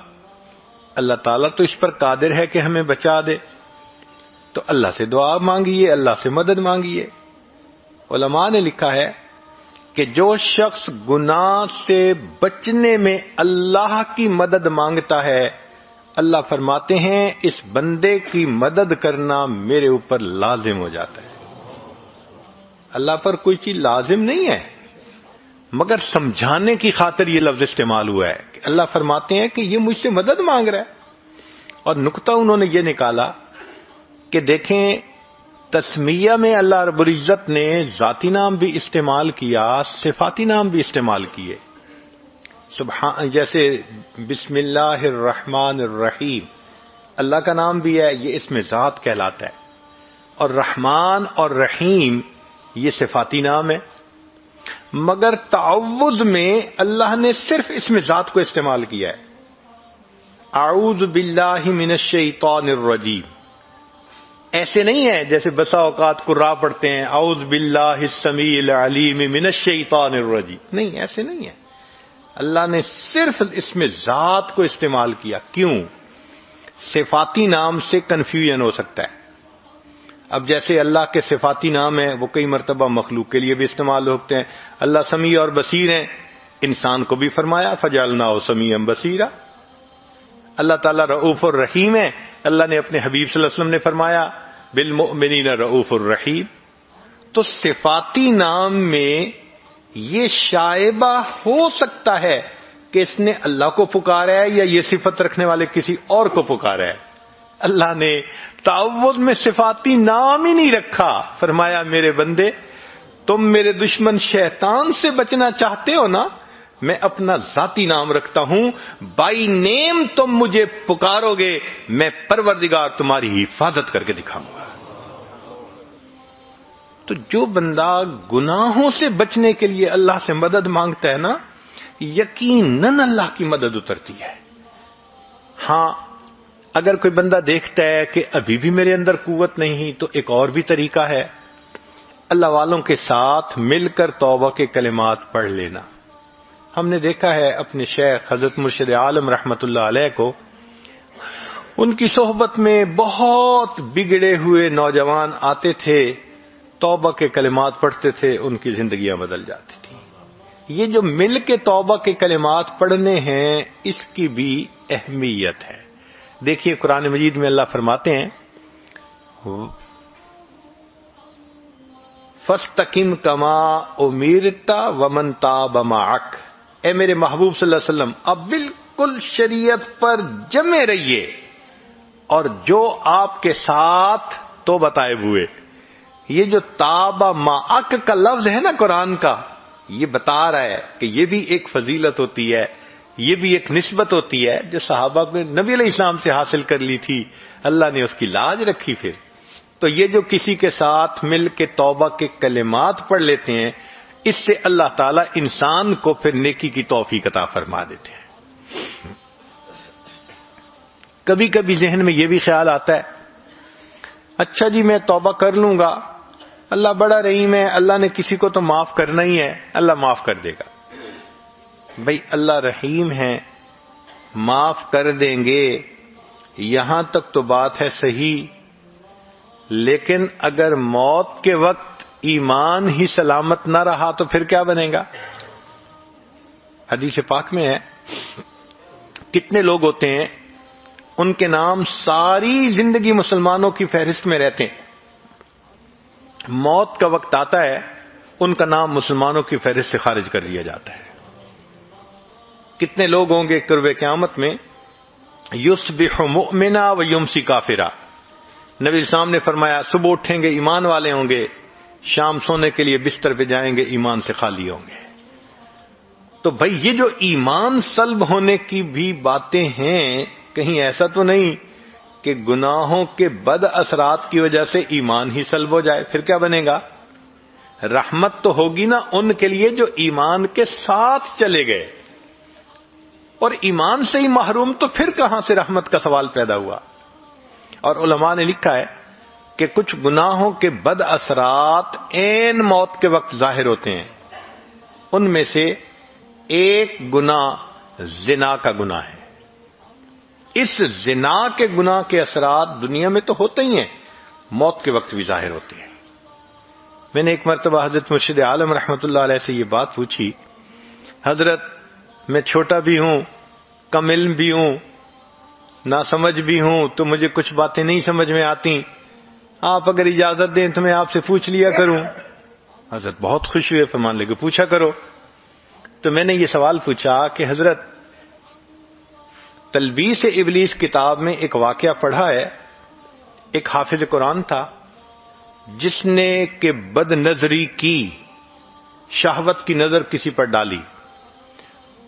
اللہ تعالیٰ تو اس پر قادر ہے کہ ہمیں بچا دے، تو اللہ سے دعا مانگیے، اللہ سے مدد مانگیے۔ علماء نے لکھا ہے کہ جو شخص گناہ سے بچنے میں اللہ کی مدد مانگتا ہے، اللہ فرماتے ہیں اس بندے کی مدد کرنا میرے اوپر لازم ہو جاتا ہے۔ اللہ پر کوئی چیز لازم نہیں ہے، مگر سمجھانے کی خاطر یہ لفظ استعمال ہوا ہے کہ اللہ فرماتے ہیں کہ یہ مجھ سے مدد مانگ رہا ہے۔ اور نقطہ انہوں نے یہ نکالا کہ دیکھیں تسمیہ میں اللہ رب العزت نے ذاتی نام بھی استعمال کیا، صفاتی نام بھی استعمال کیے، جیسے بسم اللہ الرحمن الرحیم، اللہ کا نام بھی ہے، یہ اسم ذات کہلاتا ہے، اور رحمان اور رحیم یہ صفاتی نام ہے، مگر تعوذ میں اللہ نے صرف اسم ذات کو استعمال کیا ہے۔ اعوذ باللہ من الشیطان الرجیم، ایسے نہیں ہے جیسے بسا اوقات قراء پڑھتے ہیں اعوذ باللہ السمیع العلیم من الشیطان الرجیم، نہیں ایسے نہیں ہے، اللہ نے صرف اسم ذات کو استعمال کیا۔ کیوں؟ صفاتی نام سے کنفیوژن ہو سکتا ہے۔ اب جیسے اللہ کے صفاتی نام ہیں وہ کئی مرتبہ مخلوق کے لیے بھی استعمال ہوتے ہیں، اللہ سمیع اور بصیر ہیں، انسان کو بھی فرمایا فجعلناہ سمیعا بصیرا۔ اللہ تعالیٰ رؤوف الرحیم ہے، اللہ نے اپنے حبیب صلی اللہ علیہ وسلم نے فرمایا بالمؤمنین رؤوف الرحیم۔ تو صفاتی نام میں یہ شائبہ ہو سکتا ہے کہ اس نے اللہ کو پکارا ہے یا یہ صفت رکھنے والے کسی اور کو پکارا ہے۔ اللہ نے تعوذ میں صفاتی نام ہی نہیں رکھا، فرمایا میرے بندے تم میرے دشمن شیطان سے بچنا چاہتے ہو نا، میں اپنا ذاتی نام رکھتا ہوں، بائی نیم تم مجھے پکارو گے، میں پروردگار تمہاری حفاظت کر کے دکھاؤں گا۔ تو جو بندہ گناہوں سے بچنے کے لیے اللہ سے مدد مانگتا ہے نا، یقیناً اللہ کی مدد اترتی ہے۔ ہاں اگر کوئی بندہ دیکھتا ہے کہ ابھی بھی میرے اندر قوت نہیں، تو ایک اور بھی طریقہ ہے، اللہ والوں کے ساتھ مل کر توبہ کے کلمات پڑھ لینا۔ ہم نے دیکھا ہے اپنے شیخ حضرت مرشد عالم رحمت اللہ علیہ کو، ان کی صحبت میں بہت بگڑے ہوئے نوجوان آتے تھے، توبہ کے کلمات پڑھتے تھے، ان کی زندگیاں بدل جاتی تھیں۔ یہ جو مل کے توبہ کے کلمات پڑھنے ہیں اس کی بھی اہمیت ہے۔ دیکھیے قرآن مجید میں اللہ فرماتے ہیں فَاسْتَقِمْ كَمَا أُمِرْتَ وَمَنْ تَابَ مَعَكَ، اے میرے محبوب صلی اللہ علیہ وسلم اب بالکل شریعت پر جمے رہیے، اور جو آپ کے ساتھ توبہ طائب ہوئے۔ یہ جو تابا معک کا لفظ ہے نا قرآن کا، یہ بتا رہا ہے کہ یہ بھی ایک فضیلت ہوتی ہے، یہ بھی ایک نسبت ہوتی ہے جو صحابہ کو نبی علیہ السلام سے حاصل کر لی تھی، اللہ نے اس کی لاج رکھی۔ پھر تو یہ جو کسی کے ساتھ مل کے توبہ کے کلمات پڑھ لیتے ہیں، اس سے اللہ تعالیٰ انسان کو پھر نیکی کی توفیق عطا فرما دیتے ہیں۔ کبھی کبھی ذہن میں یہ بھی خیال آتا ہے اچھا جی میں توبہ کر لوں گا، اللہ بڑا رحیم ہے، اللہ نے کسی کو تو معاف کرنا ہی ہے، اللہ معاف کر دے گا۔ بھئی اللہ رحیم ہے، معاف کر دیں گے، یہاں تک تو بات ہے صحیح، لیکن اگر موت کے وقت ایمان ہی سلامت نہ رہا تو پھر کیا بنے گا؟ حدیث پاک میں ہے کتنے لوگ ہوتے ہیں ان کے نام ساری زندگی مسلمانوں کی فہرست میں رہتے ہیں، موت کا وقت آتا ہے ان کا نام مسلمانوں کی فہرست سے خارج کر دیا جاتا ہے۔ کتنے لوگ ہوں گے قرب قیامت میں یصبح مؤمنا و یمسی کافرا، نبی اسلام نے فرمایا صبح اٹھیں گے ایمان والے ہوں گے، شام سونے کے لیے بستر پہ جائیں گے ایمان سے خالی ہوں گے۔ تو بھائی یہ جو ایمان سلب ہونے کی بھی باتیں ہیں، کہیں ایسا تو نہیں کہ گناہوں کے بد اثرات کی وجہ سے ایمان ہی سلب ہو جائے، پھر کیا بنے گا؟ رحمت تو ہوگی نا ان کے لیے جو ایمان کے ساتھ چلے گئے، اور ایمان سے ہی محروم تو پھر کہاں سے رحمت کا سوال پیدا ہوا؟ اور علماء نے لکھا ہے کہ کچھ گناہوں کے بد اثرات عین موت کے وقت ظاہر ہوتے ہیں، ان میں سے ایک گناہ زنا کا گناہ ہے۔ اس زنا کے گناہ کے اثرات دنیا میں تو ہوتے ہی ہیں، موت کے وقت بھی ظاہر ہوتے ہیں۔ میں نے ایک مرتبہ حضرت مرشد عالم رحمۃ اللہ علیہ سے یہ بات پوچھی، حضرت میں چھوٹا بھی ہوں، کم علم بھی ہوں، ناسمجھ بھی ہوں، تو مجھے کچھ باتیں نہیں سمجھ میں آتی، آپ اگر اجازت دیں تو میں آپ سے پوچھ لیا کروں۔ حضرت بہت خوش ہوئے، فرمان لگے پوچھا کرو۔ تو میں نے یہ سوال پوچھا کہ حضرت تلبیس ابلیس کتاب میں ایک واقعہ پڑھا ہے، ایک حافظ قرآن تھا جس نے کہ بد نظری کی، شہوت کی نظر کسی پر ڈالی،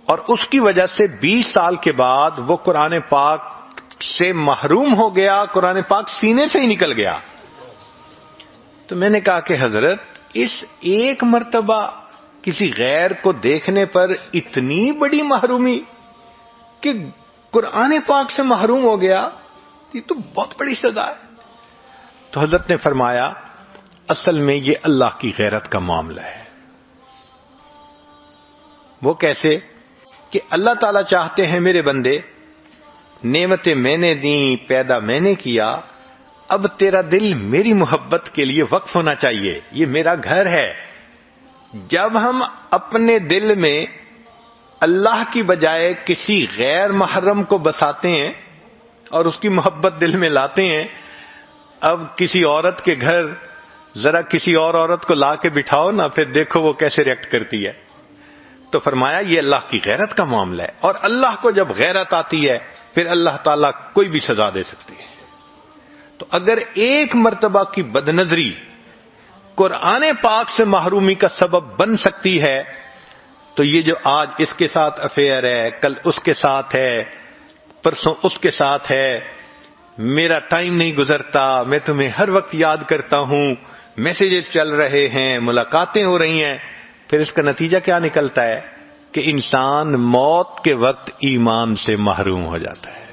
اور اس کی وجہ سے 20 سال کے بعد وہ قرآن پاک سے محروم ہو گیا، قرآن پاک سینے سے ہی نکل گیا۔ تو میں نے کہا کہ حضرت اس ایک مرتبہ کسی غیر کو دیکھنے پر اتنی بڑی محرومی کہ قرآن پاک سے محروم ہو گیا، یہ تو بہت بڑی سزا ہے۔ تو حضرت نے فرمایا اصل میں یہ اللہ کی غیرت کا معاملہ ہے۔ وہ کیسے؟ کہ اللہ تعالیٰ چاہتے ہیں میرے بندے، نعمتیں میں نے دیں، پیدا میں نے کیا، اب تیرا دل میری محبت کے لیے وقف ہونا چاہیے، یہ میرا گھر ہے۔ جب ہم اپنے دل میں اللہ کی بجائے کسی غیر محرم کو بساتے ہیں اور اس کی محبت دل میں لاتے ہیں، اب کسی عورت کے گھر ذرا کسی اور عورت کو لا کے بٹھاؤ نا، پھر دیکھو وہ کیسے ریئیکٹ کرتی ہے۔ تو فرمایا یہ اللہ کی غیرت کا معاملہ ہے، اور اللہ کو جب غیرت آتی ہے پھر اللہ تعالیٰ کوئی بھی سزا دے سکتی ہے۔ تو اگر ایک مرتبہ کی بد نظری قرآن پاک سے محرومی کا سبب بن سکتی ہے، تو یہ جو آج اس کے ساتھ افیئر ہے، کل اس کے ساتھ ہے، پرسوں اس کے ساتھ ہے، میرا ٹائم نہیں گزرتا، میں تمہیں ہر وقت یاد کرتا ہوں، میسیجز چل رہے ہیں، ملاقاتیں ہو رہی ہیں، پھر اس کا نتیجہ کیا نکلتا ہے کہ انسان موت کے وقت ایمان سے محروم ہو جاتا ہے۔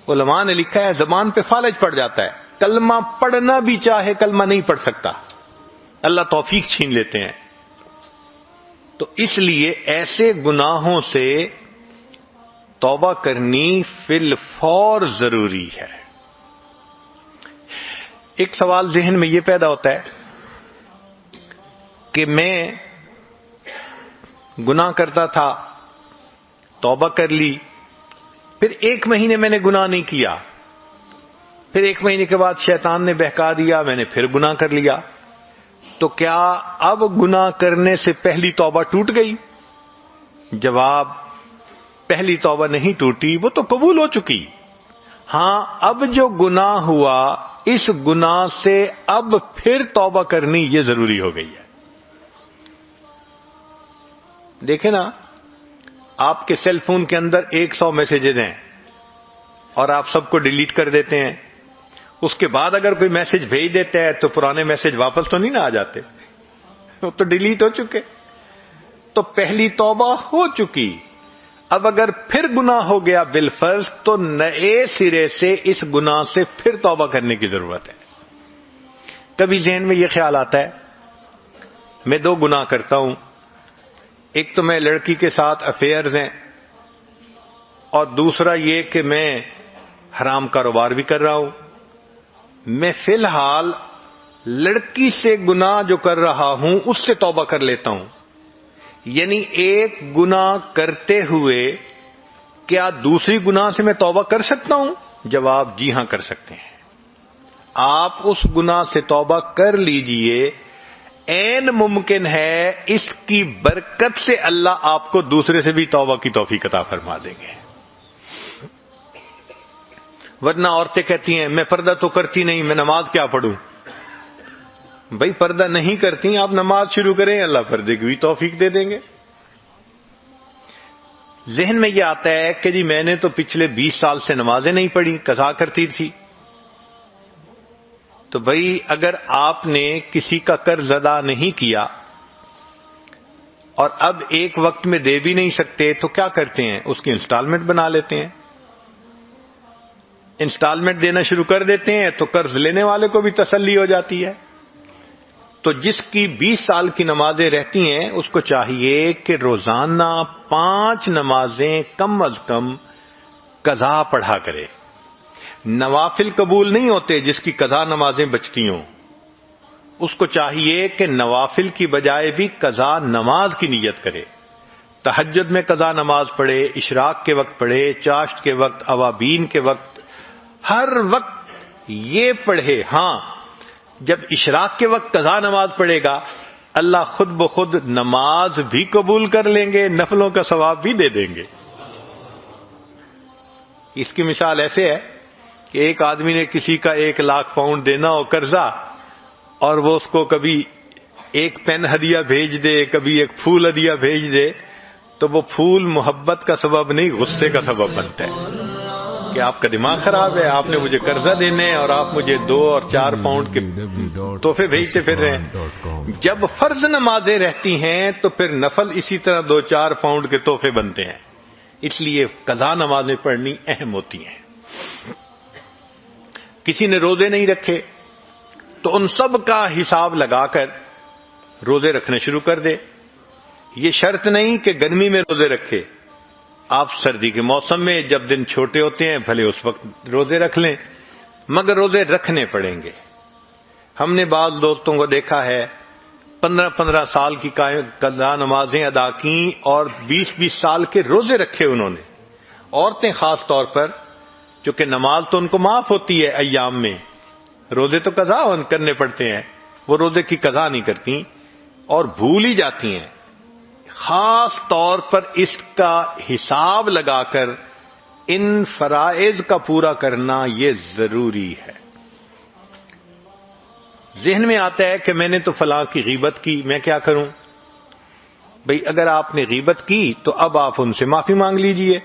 علماء نے لکھا ہے زبان پہ فالج پڑ جاتا ہے، کلمہ پڑھنا بھی چاہے کلمہ نہیں پڑھ سکتا، اللہ توفیق چھین لیتے ہیں۔ تو اس لیے ایسے گناہوں سے توبہ کرنی فی الفور ضروری ہے۔ ایک سوال ذہن میں یہ پیدا ہوتا ہے کہ میں گناہ کرتا تھا، توبہ کر لی، پھر 1 مہینے میں نے گناہ نہیں کیا، پھر 1 مہینے کے بعد شیطان نے بہکا دیا، میں نے پھر گناہ کر لیا، تو کیا اب گناہ کرنے سے پہلی توبہ ٹوٹ گئی؟ جواب، پہلی توبہ نہیں ٹوٹی، وہ تو قبول ہو چکی۔ ہاں اب جو گناہ ہوا اس گناہ سے اب پھر توبہ کرنی یہ ضروری ہو گئی ہے۔ دیکھیں نا، آپ کے سیل فون کے اندر 100 میسیجز ہیں اور آپ سب کو ڈیلیٹ کر دیتے ہیں، اس کے بعد اگر کوئی میسج بھیج دیتا ہے تو پرانے میسج واپس تو نہیں نہ آ جاتے، وہ تو ڈیلیٹ ہو چکے۔ تو پہلی توبہ ہو چکی، اب اگر پھر گناہ ہو گیا بالفرض تو نئے سرے سے اس گناہ سے پھر توبہ کرنے کی ضرورت ہے. کبھی ذہن میں یہ خیال آتا ہے میں 2 گناہ کرتا ہوں، ایک تو میں لڑکی کے ساتھ افیئرز ہیں، اور دوسرا یہ کہ میں حرام کاروبار بھی کر رہا ہوں. میں فی الحال لڑکی سے گناہ جو کر رہا ہوں اس سے توبہ کر لیتا ہوں. یعنی ایک گناہ کرتے ہوئے کیا دوسری گناہ سے میں توبہ کر سکتا ہوں؟ جواب جی ہاں کر سکتے ہیں. آپ اس گناہ سے توبہ کر لیجئے، عین ممکن ہے اس کی برکت سے اللہ آپ کو دوسرے سے بھی توبہ کی توفیق عطا فرما دیں گے. ورنہ عورتیں کہتی ہیں میں پردہ تو کرتی نہیں، میں نماز کیا پڑھوں؟ بھائی پردہ نہیں کرتی آپ نماز شروع کریں، اللہ پردے کی بھی توفیق دے دیں گے. ذہن میں یہ آتا ہے کہ جی میں نے تو پچھلے 20 سال سے نمازیں نہیں پڑھی، قضا کرتی تھی. تو بھائی اگر آپ نے کسی کا قرض ادا نہیں کیا اور اب ایک وقت میں دے بھی نہیں سکتے تو کیا کرتے ہیں؟ اس کی انسٹالمنٹ بنا لیتے ہیں. انسٹالمنٹ دینا شروع کر دیتے ہیں تو قرض لینے والے کو بھی تسلی ہو جاتی ہے. تو جس کی 20 سال کی نمازیں رہتی ہیں اس کو چاہیے کہ روزانہ 5 نمازیں کم از کم قضا پڑھا کرے. نوافل قبول نہیں ہوتے جس کی قضا نمازیں بچتی ہوں، اس کو چاہیے کہ نوافل کی بجائے بھی قضا نماز کی نیت کرے. تہجد میں قضا نماز پڑھے، اشراق کے وقت پڑھے، چاشت کے وقت، اوابین کے وقت، ہر وقت یہ پڑھے. ہاں جب اشراق کے وقت قضا نماز پڑھے گا اللہ خود بخود نماز بھی قبول کر لیں گے، نفلوں کا ثواب بھی دے دیں گے. اس کی مثال ایسے ہے کہ ایک آدمی نے کسی کا 1 لاکھ پاؤنڈ دینا ہو قرضہ، اور وہ اس کو کبھی ایک پین ہدیہ بھیج دے، کبھی ایک پھول ہدیہ بھیج دے، تو وہ پھول محبت کا سبب نہیں غصے کا سبب بنتا ہے کہ آپ کا دماغ خراب ہے، آپ نے مجھے قرضہ دینے اور آپ مجھے 2 اور 4 پاؤنڈ کے تحفے بھیجتے پھر رہے ہیں. جب فرض نمازیں رہتی ہیں تو پھر نفل اسی طرح 2-4 پاؤنڈ کے تحفے بنتے ہیں. اس لیے قضا نمازیں پڑھنی اہم ہوتی ہیں. کسی نے روزے نہیں رکھے تو ان سب کا حساب لگا کر روزے رکھنے شروع کر دے. یہ شرط نہیں کہ گرمی میں روزے رکھے، آپ سردی کے موسم میں جب دن چھوٹے ہوتے ہیں بھلے اس وقت روزے رکھ لیں، مگر روزے رکھنے پڑیں گے. ہم نے بعض دوستوں کو دیکھا ہے 15-15 سال کی قضا نمازیں ادا کیں اور 20-20 سال کے روزے رکھے انہوں نے. عورتیں خاص طور پر، چونکہ نماز تو ان کو معاف ہوتی ہے ایام میں، روزے تو قضا کرنے پڑتے ہیں، وہ روزے کی قضا نہیں کرتی اور بھول ہی جاتی ہیں. خاص طور پر اس کا حساب لگا کر ان فرائض کا پورا کرنا یہ ضروری ہے. ذہن میں آتا ہے کہ میں نے تو فلاں کی غیبت کی، میں کیا کروں؟ بھئی اگر آپ نے غیبت کی تو اب آپ ان سے معافی مانگ لیجئے،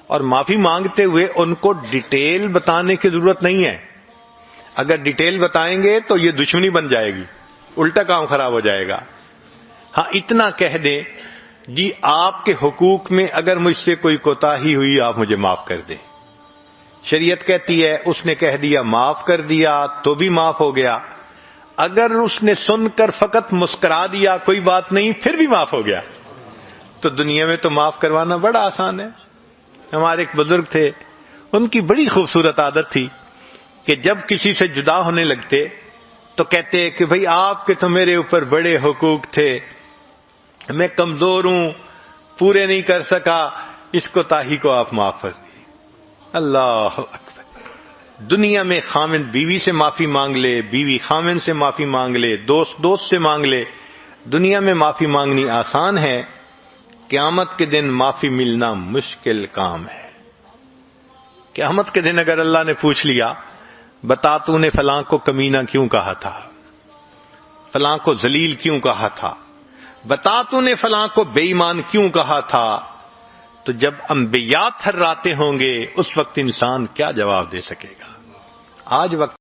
اور معافی مانگتے ہوئے ان کو ڈیٹیل بتانے کی ضرورت نہیں ہے. اگر ڈیٹیل بتائیں گے تو یہ دشمنی بن جائے گی، الٹا کام خراب ہو جائے گا. ہاں اتنا کہہ دیں جی آپ کے حقوق میں اگر مجھ سے کوئی کوتاہی ہوئی آپ مجھے معاف کر دیں. شریعت کہتی ہے اس نے کہہ دیا معاف کر دیا تو بھی معاف ہو گیا. اگر اس نے سن کر فقط مسکرا دیا کوئی بات نہیں پھر بھی معاف ہو گیا. تو دنیا میں تو معاف کروانا بڑا آسان ہے. ہمارے ایک بزرگ تھے، ان کی بڑی خوبصورت عادت تھی کہ جب کسی سے جدا ہونے لگتے تو کہتے کہ بھئی آپ کے تو میرے اوپر بڑے حقوق تھے، میں کمزور ہوں، پورے نہیں کر سکا، اس کوتاہی کو آپ معاف کر دیجیے. اللہ اکبر. دنیا میں خامند بیوی سے معافی مانگ لے، بیوی خامند سے معافی مانگ لے، دوست دوست سے مانگ لے، دنیا میں معافی مانگنی آسان ہے، قیامت کے دن معافی ملنا مشکل کام ہے. قیامت کے دن اگر اللہ نے پوچھ لیا بتا تو نے فلاں کو کمینہ کیوں کہا تھا، فلاں کو ذلیل کیوں کہا تھا، بتا تو نے فلاں کو بے ایمان کیوں کہا تھا، تو جب انبیاء تھراتے ہوں گے اس وقت انسان کیا جواب دے سکے گا؟ آج وقت